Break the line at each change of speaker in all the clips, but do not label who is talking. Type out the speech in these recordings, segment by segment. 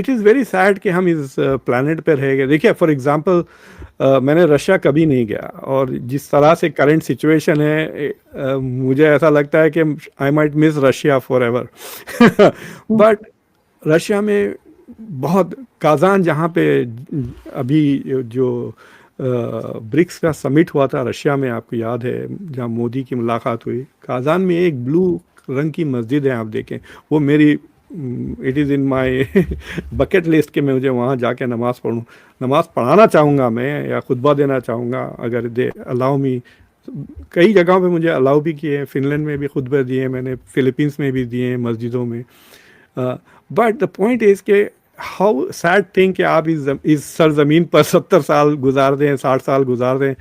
It is very sad कि हम इस प्लैनेट पे रह गए। देखिए फॉर एग्जांपल मैंने रशिया कभी नहीं गया, और जिस तरह से करंट सिचुएशन है मुझे ऐसा लगता है कि I might miss Russia for ever. But Russia में बहुत काजान, जहाँ पे अभी जो ब्रिक्स का समिट हुआ था रशिया में, आपको याद है, जहाँ मोदी की मुलाकात हुई, काजान में एक ब्लू रंग की मस्जिद है, आप देखें। वो मेरी it is in my bucket list कि मैं मुझे वहाँ जाके नमाज पढ़ूँ, नमाज पढ़ाना चाहूँगा मैं, या खुतबा देना चाहूँगा अगर दे अलाउ मी। कई जगहों पे मुझे अलाउ भी किए हैं, फिनलैंड में भी खुतबे दिए मैंने, फिलीपींस में भी दिए हैं मस्जिदों में। बट द पॉइंट इज़ के हाउ सैड थिंग कि आप इस सरजमीन पर 70 साल गुजार दें, 60 साल गुजार दें,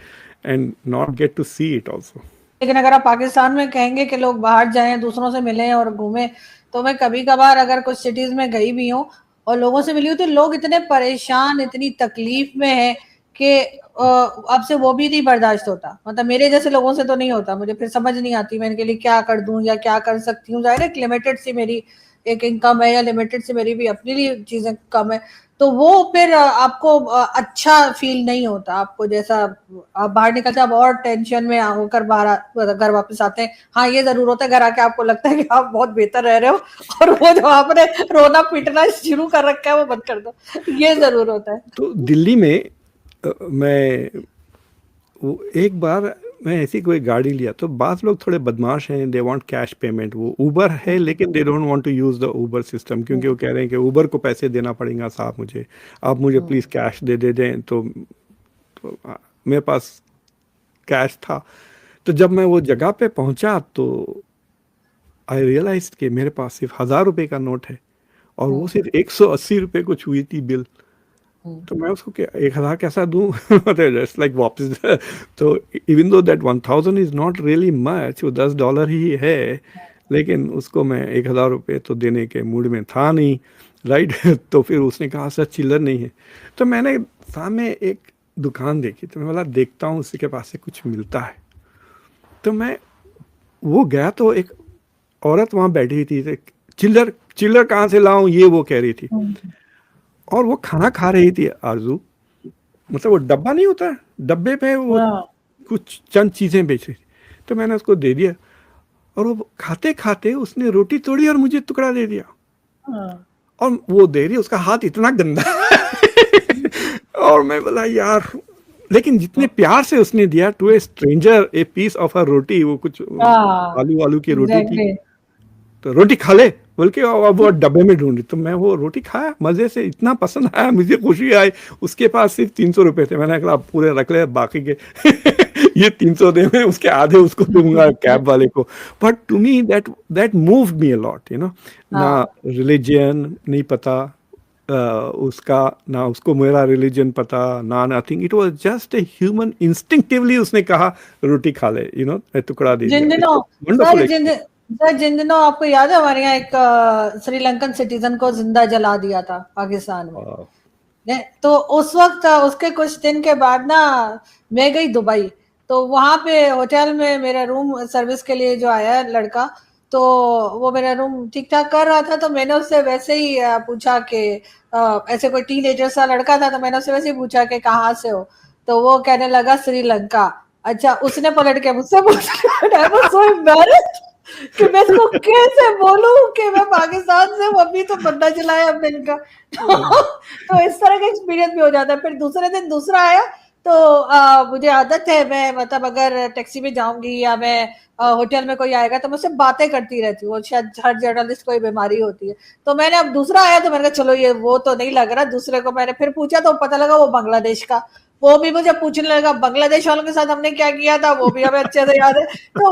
and not get to see it also.
लेकिन अगर आप पाकिस्तान में कहेंगे कि लोग बाहर जाएं, दूसरों से मिलें और घूमें, तो मैं कभी कभार अगर कुछ सिटीज में गई भी हूँ और लोगों से मिली हूँ, तो लोग इतने परेशान, इतनी तकलीफ में है कि अब से वो भी नहीं बर्दाश्त होता। मतलब मेरे जैसे लोगों से तो नहीं होता, मुझे फिर समझ नहीं आती मैं इनके लिए क्या कर दूं या क्या कर सकती हूँ। जाहिर है लिमिटेड सी मेरी एक इनकम है, या लिमिटेड सी मेरी भी अपने लिए चीजें कम है, तो वो फिर आपको अच्छा फील नहीं होता। आपको जैसा आप बाहर निकलते आप और टेंशन में होकर बाहर घर वापस आते हैं। हाँ, ये जरूर होता है, घर आके आपको लगता है कि आप बहुत बेहतर रह रहे हो, और वो जो आपने रोना पीटना शुरू कर रखा है वो बंद कर दो, ये जरूर होता है।
तो दिल्ली में मैं एक बार मैं ऐसी कोई गाड़ी लिया, तो बात लोग थोड़े बदमाश हैं, दे वांट कैश पेमेंट। वो उबर है लेकिन they don't want to use the Uber system, क्योंकि वो कह रहे हैं कि उबर को पैसे देना पड़ेगा साहब मुझे, आप मुझे प्लीज़ कैश दे दें। तो मेरे पास कैश था। तो जब मैं वो जगह पे पहुंचा तो आई रियलाइज कि मेरे पास सिर्फ 1000 रुपये का नोट है, और वो सिर्फ 180 रुपये कुछ हुई थी बिल। तो मैं उसको क्या 1000 कैसा दूं? जस्ट लाइक वापस। तो even though that 1000 is not really much, वो $10 ही है, लेकिन उसको मैं 1000 रुपये तो देने के मूड में था नहीं, राइट। तो फिर उसने कहा सर चिल्लर नहीं है। तो मैंने सामने एक दुकान देखी, तो मैं बोला देखता हूँ उसके पास से कुछ मिलता है। तो मैं वो गया, तो एक औरत वहाँ बैठी थी, चिल्लर चिल्लर कहाँ से लाऊं, ये वो कह रही थी, और वो खाना खा रही थी आरजू। मतलब वो डब्बा नहीं होता, डब्बे पे वो कुछ चंद चीजें बेच रही थी। तो मैंने उसको दे दिया, और वो खाते खाते उसने रोटी तोड़ी और मुझे टुकड़ा दे दिया, और वो दे रही, उसका हाथ इतना गंदा और मैं बोला यार, लेकिन जितने प्यार से उसने दिया to a stranger a piece of a roti, वो कुछ आलू आलू की रोटी थी, तो रोटी खा ले बोल के, अब वो डब्बे में ढूंढी। तो मैं वो रोटी खाया मजे से, इतना पसंद आया, मुझे खुशी आई। उसके पास सिर्फ 300 रुपये थे, मैंने कहा पूरे रख ले, बाकी के ये 300 दे, मैं उसके आधे उसको दूंगा कैब वाले को। But to me that moved me a lot, you know. ना रिलीजन नहीं पता उसका, ना उसको मेरा रिलीजन पता, ना nothing, it was just a human, instinctively उसने कहा रोटी खा ले, यू नो, टुकड़ा दे
जिन
दिया।
दिनों
वंडरफुल।
सर जिन दिनों आपको याद है हमारे यहाँ एक श्रीलंकन सिटीजन को जिंदा जला दिया था पाकिस्तान में। तो उस वक्त उसके कुछ दिन के बाद ना मैं गई दुबई, तो वहां पे होटल में मेरा रूम सर्विस के लिए जो आया लड़का, तो वो मेरा रूम ठीक ठाक कर रहा था। तो मैंने उससे वैसे ही पूछा कि ऐसे कोई टीनेजर सा लड़का था, तो मैंने उससे वैसे ही पूछा कि कहाँ से हो, तो वो कहने लगा श्रीलंका। अच्छा, उसने पलट के मुझसे पूछा कि मैं इसको कैसे बोलूं कि मैं पाकिस्तान से हूँ, अभी तो बंदा चलाया हमने इनका। तो इस तरह का एक्सपीरियंस भी हो जाता है। फिर दूसरे दिन दूसरा आया, तो मुझे आदत है, मैं मतलब अगर टैक्सी में जाऊंगी या मैं होटल में कोई आएगा तो मैं उससे बातें करती रहती हूँ, शायद हर जर्नलिस्ट को बीमारी होती है। तो मैंने अब दूसरा आया तो मैंने कहा चलो ये वो तो नहीं लग रहा, दूसरे को मैंने फिर पूछा तो पता लगा वो बांग्लादेश का। वो भी मुझे पूछने लगा बांग्लादेश वालों के साथ हमने क्या किया था, वो भी हमें अच्छे से याद है। तो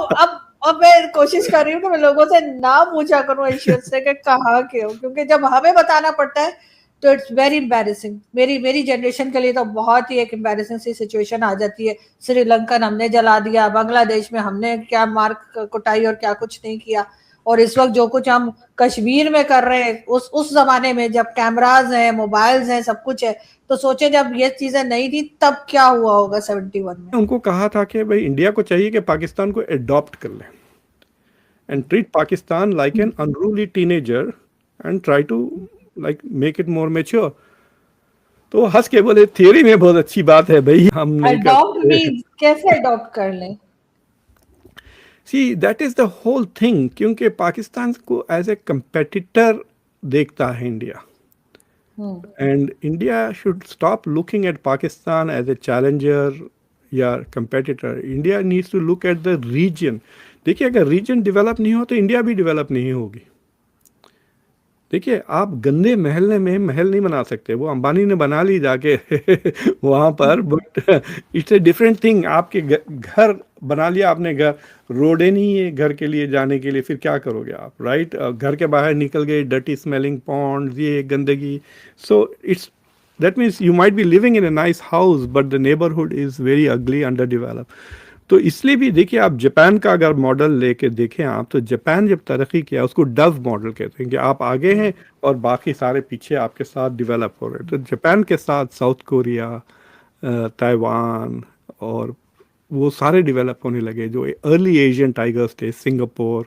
अब मैं कोशिश कर रही हूँ कि मैं लोगों से ना पूछा करूँ इश्यूज से कि कहाँ के हो, क्योंकि जब हमें बताना पड़ता है तो इट्स वेरी एम्बैरेसिंग। मेरी जनरेशन के लिए तो बहुत ही एक एम्बैरेसिंग सी सिचुएशन आ जाती है। श्रीलंकन हमने जला दिया, बांग्लादेश में हमने क्या मार कुटाई और क्या कुछ नहीं किया, और इस वक्त जो कुछ हम कश्मीर में कर रहे हैं, उस जमाने में जब कैमराज हैं, मोबाइल्स हैं, सब कुछ है, तो सोचे जब ये चीजें नहीं थी तब क्या हुआ होगा 71 में।
उनको कहा था कि भाई इंडिया को चाहिए कि पाकिस्तान को अडॉप्ट कर ले, and treat Pakistan like an unruly teenager, and try to like make it more mature. तो हंस के बोले थियरी में बहुत अच्छी बात है भाई, हम नहीं
अडॉप्ट
करते।
मीन्स कैसे अडॉप्ट कर लें?
See that is the whole thing, क्योंकि पाकिस्तान को एज ए कंपेटिटर देखता है India, and India should stop looking at Pakistan as a challenger या competitor. India needs to look at the region. देखिए, अगर रीजन डेवलप नहीं हो तो इंडिया भी डेवलप नहीं होगी. देखिए, आप गंदे महल में महल नहीं बना सकते, वो अंबानी ने बना ली जाके वहाँ पर, but it's a different thing. आपके घर बना लिया आपने, घर रोडे नहीं है घर के लिए जाने के लिए, फिर क्या करोगे आप, राइट? घर के बाहर निकल गए, डर्टी स्मेलिंग पॉन्ड्स, ये गंदगी. So it's that means you might be living in a nice house but the neighbourhood is very ugly, under develop. तो इसलिए भी देखिए, आप जापान का अगर मॉडल लेके देखें आप, तो जापान जब तरक्की किया उसको डव मॉडल कहते हैं, कि आप आगे हैं और बाकी सारे पीछे आपके साथ डेवलप हो रहे हैं. तो जापान के साथ साउथ कोरिया, ताइवान और वो सारे डेवलप होने लगे. जो अर्ली एशियन टाइगर्स थे, सिंगापुर,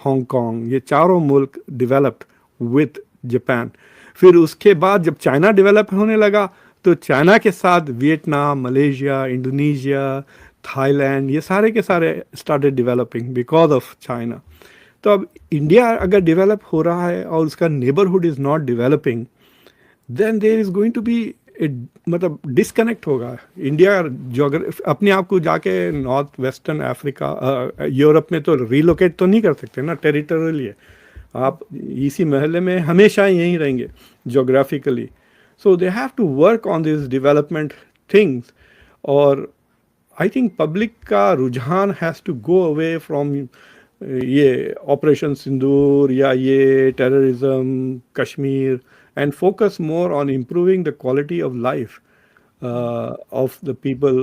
हांगकांग, ये चारों मुल्क डेवलप्ड विथ जापान. फिर उसके बाद जब चाइना डेवलप होने लगा, तो चाइना के साथ वियतनाम, मलेशिया, इंडोनेशिया, थाईलैंड, ये सारे के सारे started developing because of China. तो अब इंडिया अगर डेवलप हो रहा है और उसका neighbourhood is not developing, then there is going to be मतलब डिस्कनेक्ट होगा. इंडिया जोग्राफी अपने आप को जाके नॉर्थ वेस्टर्न अफ्रीका, यूरोप में तो रिलोकेट तो नहीं कर सकते ना, टेरिटोरियली है. आप इसी महल्ले में हमेशा यहीं रहेंगे geographically. So they have to work on this development things. और आई थिंक पब्लिक का रुझान has to go away from ये ऑपरेशन सिंदूर या ये terrorism, Kashmir, and focus more on improving the quality of life of the people.